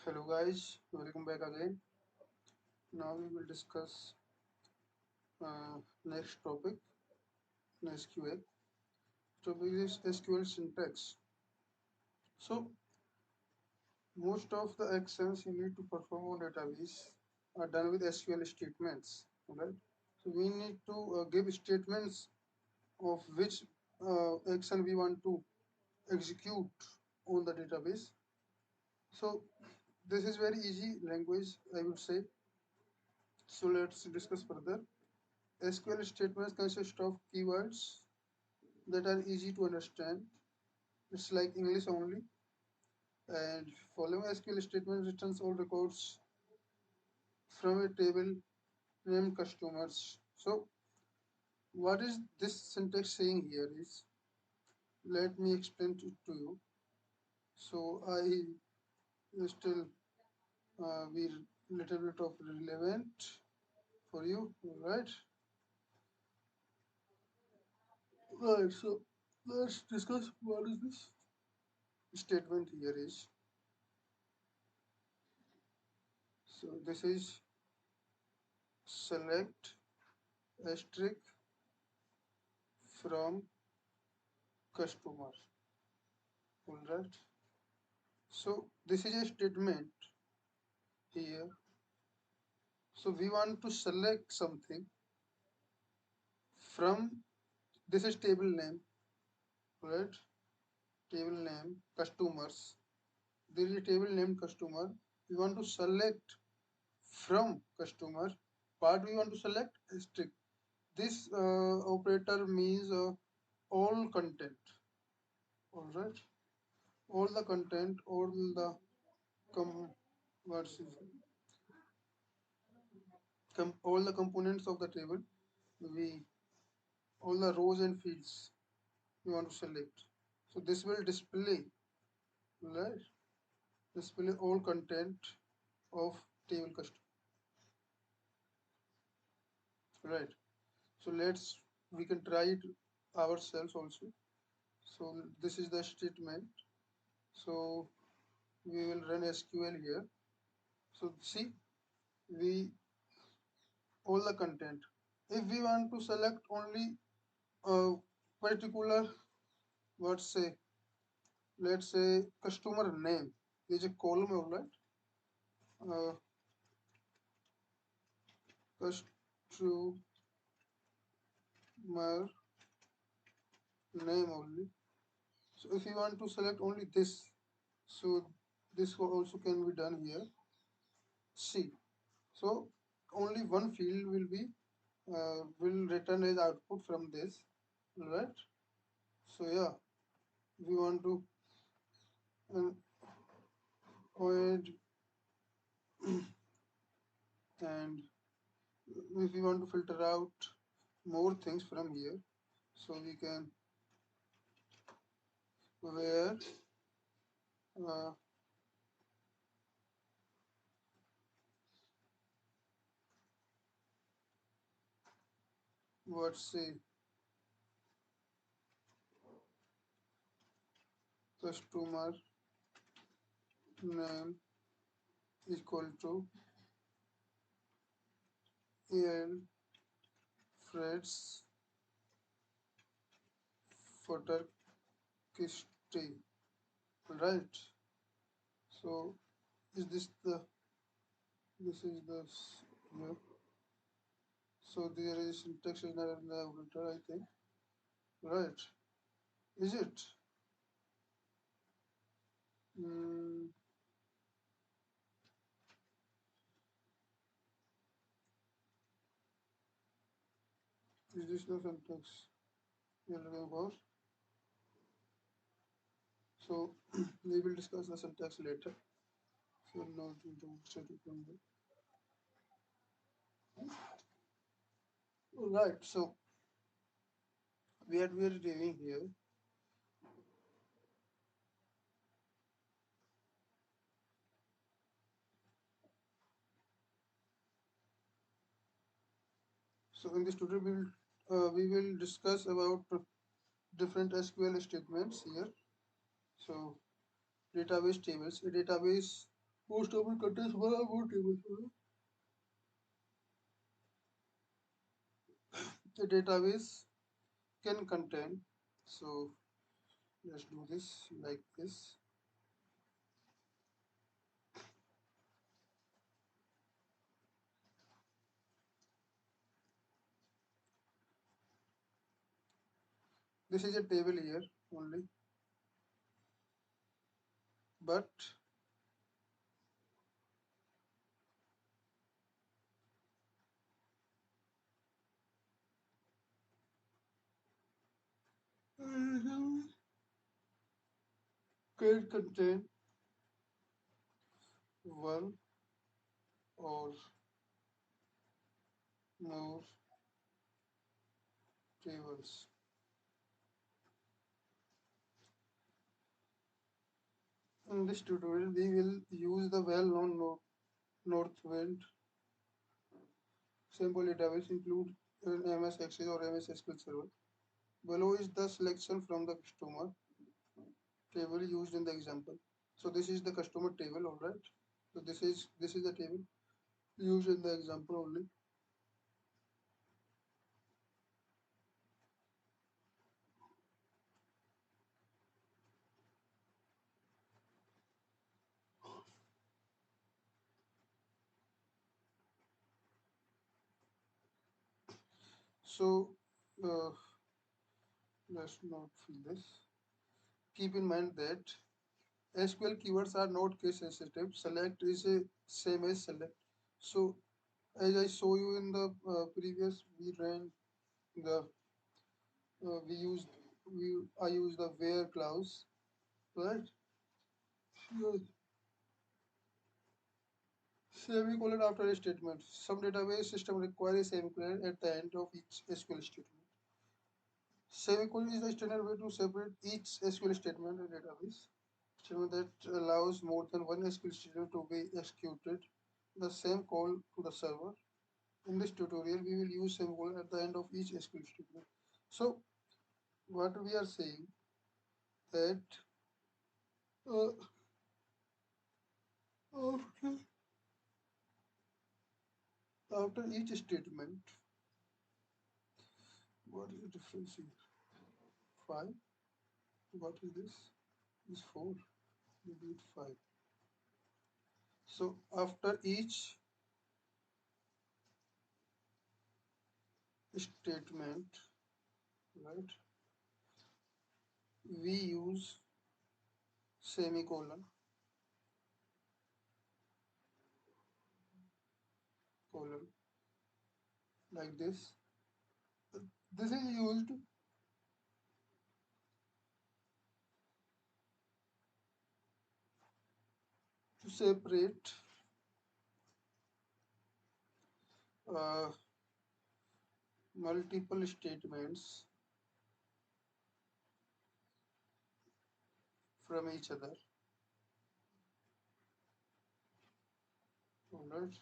Hello guys, welcome back again. Now we will discuss next topic in SQL. Topic is SQL syntax. So most of the actions you need to perform on database are done with SQL statements, right? So we need to give statements of which action we want to execute on the database. So this is very easy language, I would say. So let's discuss further. SQL statements consist of keywords that are easy to understand. It's like English only. And following SQL statement returns all records from a table named customers. So what is this syntax saying here is, let me explain it to you. So I still be little bit of relevant for you, right? Right, so let's discuss what is this statement here is. So this is select asterisk from customer. Alright. So this is a statement here. So we want to select something from, this is table name, right? Table name customers. There is a table named customer. We want to select from customer. What we want to select? Asterisk. This operator means all content. Alright. All the content, all the com what's it? All the components of the table, we all the rows and fields we want to select. So this will display, right? Display all content of table custom, right? So we can try it ourselves also. So this is the statement. So we will run SQL here. So see, we all the content. If we want to select only a particular, let's say, customer name. There's a column of that. Customer name only. So if you want to select only this, so this also can be done here. C. So only one field will return as output from this, right? So yeah, we want to avoid and if we want to filter out more things from here, so we can where uh, what say customer name equal to al Fred's photocopy, right? So is this is the yeah. So there is syntax in the operator, I think, right? Is it? Mm, is this the syntax we are looking for? So we will discuss the syntax later. So now to do static number. Right. So we are doing here. So in this tutorial we will discuss about different SQL statements here. So database tables. A database Most table contains one or more tables. The database can contain. So let's do this like this. This is a table here only, but can contain one or more tables. In this tutorial, we will use the well-known Northwind sample database include an MS Access or MS SQL Server. Below is the selection from the customer table used in the example. So this is the customer table, all right. So this is the table used in the example only. So uh, let's not fill this. Keep in mind that SQL keywords are not case sensitive. Select is a same as select. So as I show you in the previous, we ran the we used we I used the where clause, right? Yes. Semicolon after a statement. Some database system require a semicolon at the end of each SQL statement. Semicolon is the standard way to separate each SQL statement in database. Statement that allows more than one SQL statement to be executed. The same call to the server. In this tutorial, we will use semicolon at the end of each SQL statement. So, what we are saying that uh, after, after each statement, what is the difference here? 5. What is this? This 4. We did 5. So, after each statement, right, we use semicolon, colon, like this. This is used to separate uh, multiple statements from each other. Alright,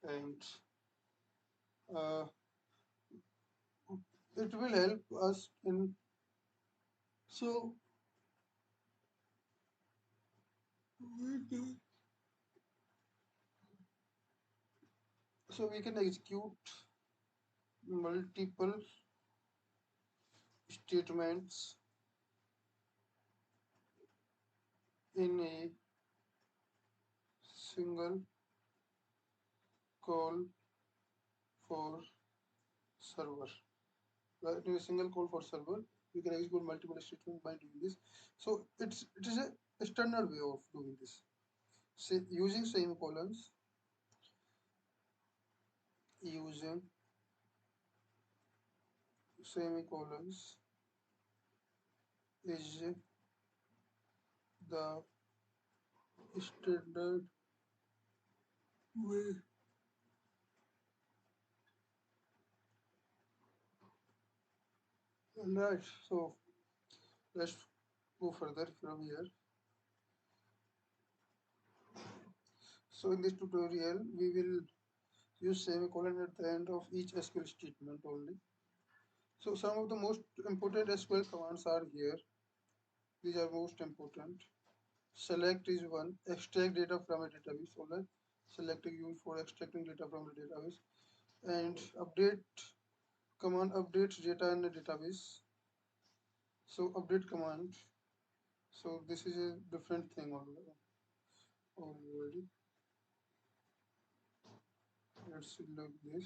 and uh, it will help us in so we can execute multiple statements in a single call for server. Right, in a single call for server, we can execute multiple statements by doing this. So it is a standard way of doing this. Say, using semicolons, using semicolons is the standard way. Right, so let's go further from here. So in this tutorial, we will use semicolon at the end of each SQL statement only. So some of the most important SQL commands are here. These are most important. select is one, extract data from a database. Alright, select is used for extracting data from the database, and update command updates data in the database. So update command. So this is a different thing already. Let's look this.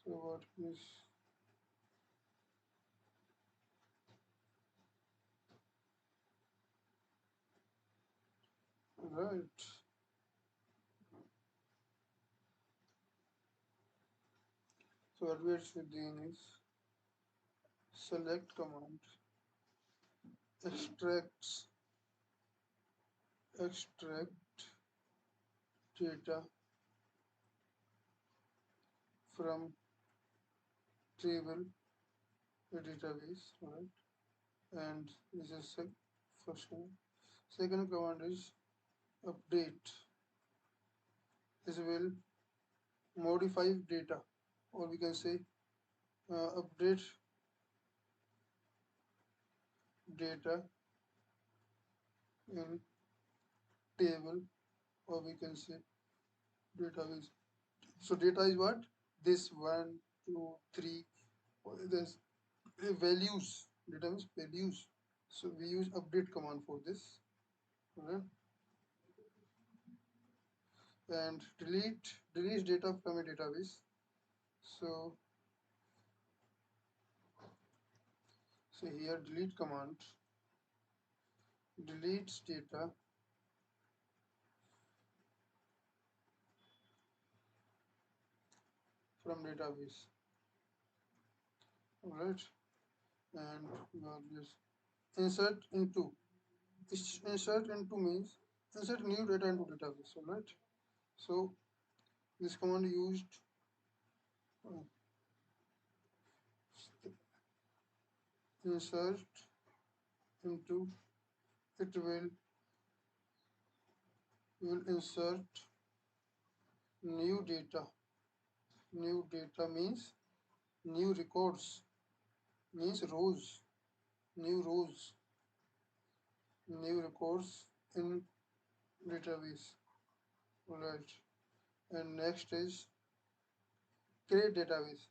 So what is right? So what we are doing is select command extracts extract data from table database, right? And this is first one. Second command is update. This will modify data, or we can say update data in table, or we can say database. So data is what? This one, two, three. There's values. Data means values. So we use update command for this. Okay? And delete data from a database. So here delete command deletes data from database. Alright, and just insert into. Insert into means insert new data into database. Alright, so this command used uh, insert into. It will insert new data. New data means new records, means rows, new rows, new records in database. Alright, and next is create database.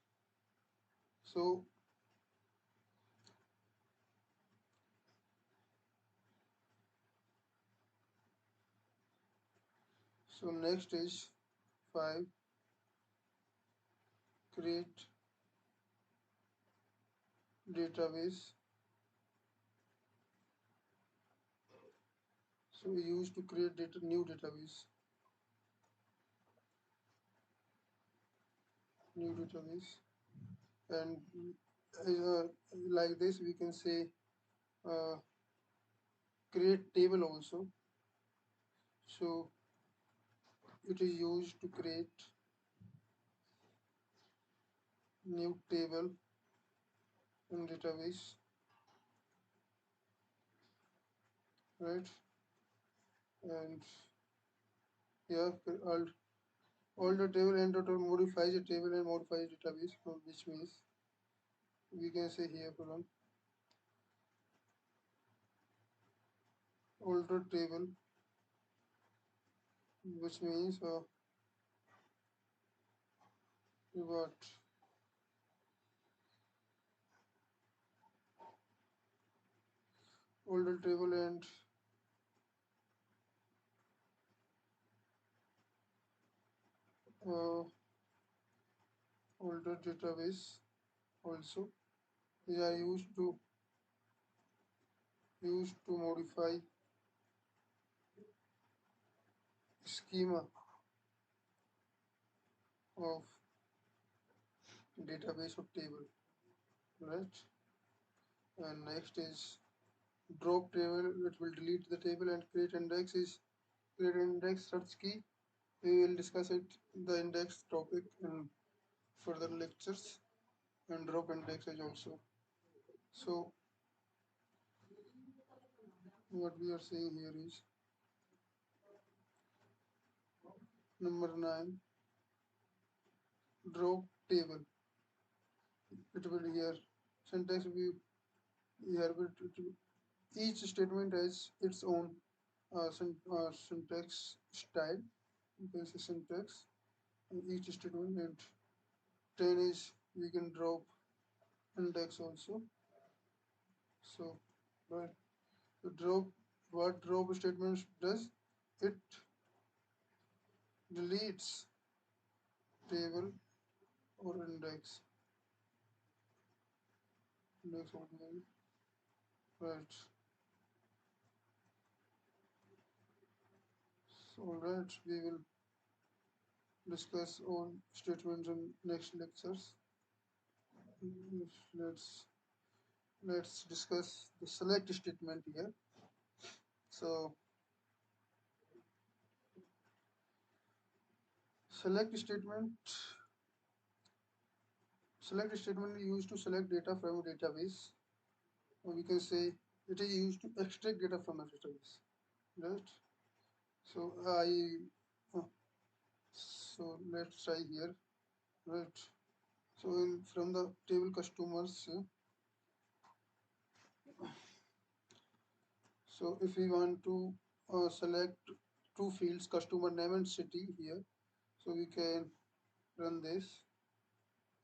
So next is 5, create database. So we use to create new database, and like this we can say uh, create table also. So it is used to create new table in database, right? And yeah, all the table and total modifies a table and modifies database, which means we can say here from older table, which means what older table and uh, older database also. They are used to modify schema of database of table, right? And next is drop table. It will delete the table, and create index is create index search key. We will discuss the index topic in further lectures, and drop index is also. So what we are saying here is number 9. draw table. It will here syntax will be here will each statement has its own syntax style. You can say syntax in each statement, and 10 is we can drop index also. So right, the drop what drop statement does, it deletes table or index or name. Right. So right, we will discuss all statements in next lectures. Let's let's discuss the select statement here. So select statement select statement is used to select data from a database, or we can say it is used to extract data from a database. Right. So so let's try here. Right. So from the table customers, so if we want to select two fields, customer name and city here, so we can run this,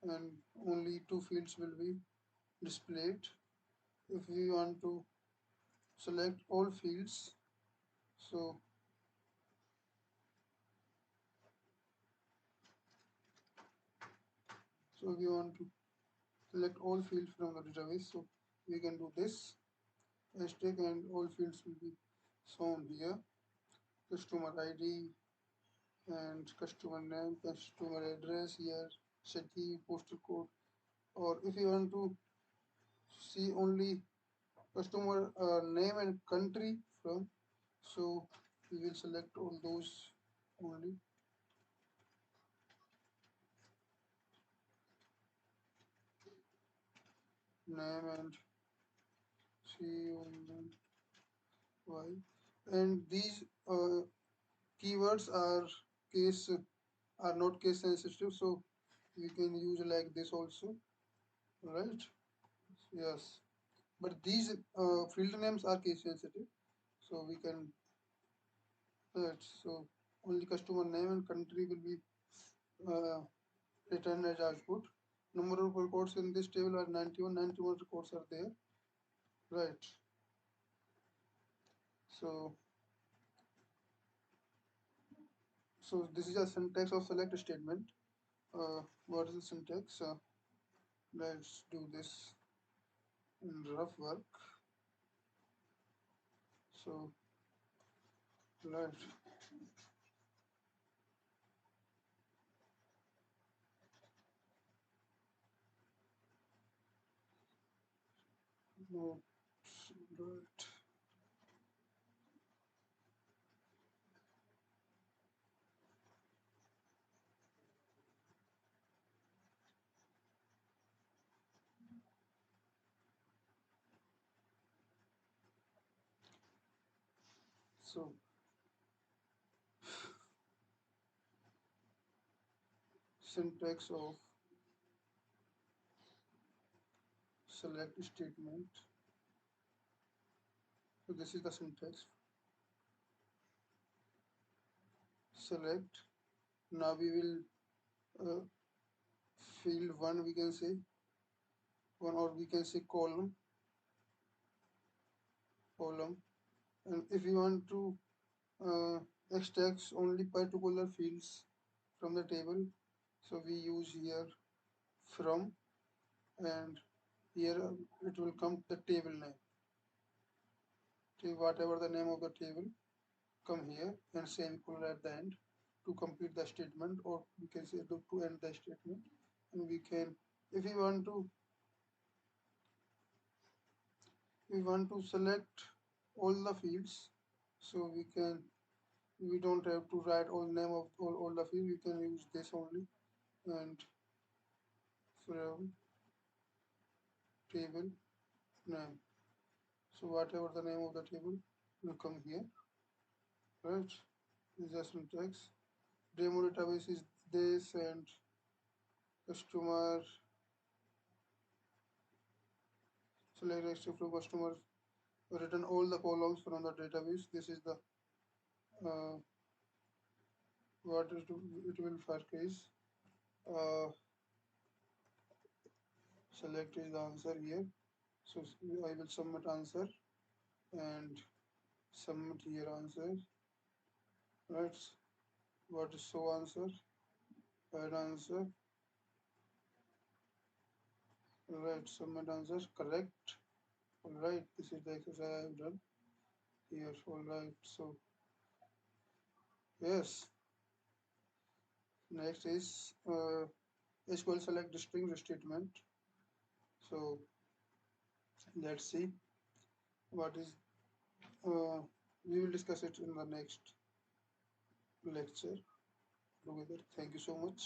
and only two fields will be displayed. If we want to select all fields, so we want to select all fields from the database, so we can do this hashtag, and all fields will be shown here: customer ID and customer name, customer address here, city, postal code. Or if you want to see only customer name and country from, so we will select all those only. Name and CUNY. And these keywords case are not case sensitive, so we can use like this also, right? Yes, but these field names are case sensitive, so we can, right? So only customer name and country will be uh, returned as output. Number of records in this table are 91. 91 records are there, right? So this is a syntax of select statement. What is the syntax? Let's do this in rough work. So right, no, right. So syntax of select statement. So this is the syntax. Select. Now we will uh, field one. We can say one, or we can say column. And if we want to extract only particular fields from the table, so we use here from, and here it will come the table name. So whatever the name of the table, come here and semicolon at the end to complete the statement, or we can say to end the statement. And we can, if we want to select all the fields, so we don't have to write all name of all the fields. We can use this only, and from table name. So whatever the name of the table will come here, right? This is the syntax. Demo database is this, and customer, select extract from customer, return all the columns from the database. This is the uh, what it will first is uh, select is the answer here. So I will submit answer and submit here answer. Right. What is show answer? Add answer. Right. Submit answer. Correct. Alright. This is the exercise I have done here. Alright. So yes. Next is SQL select string statement. So let's see what is. Uh, we will discuss it in the next lecture together. Thank you so much.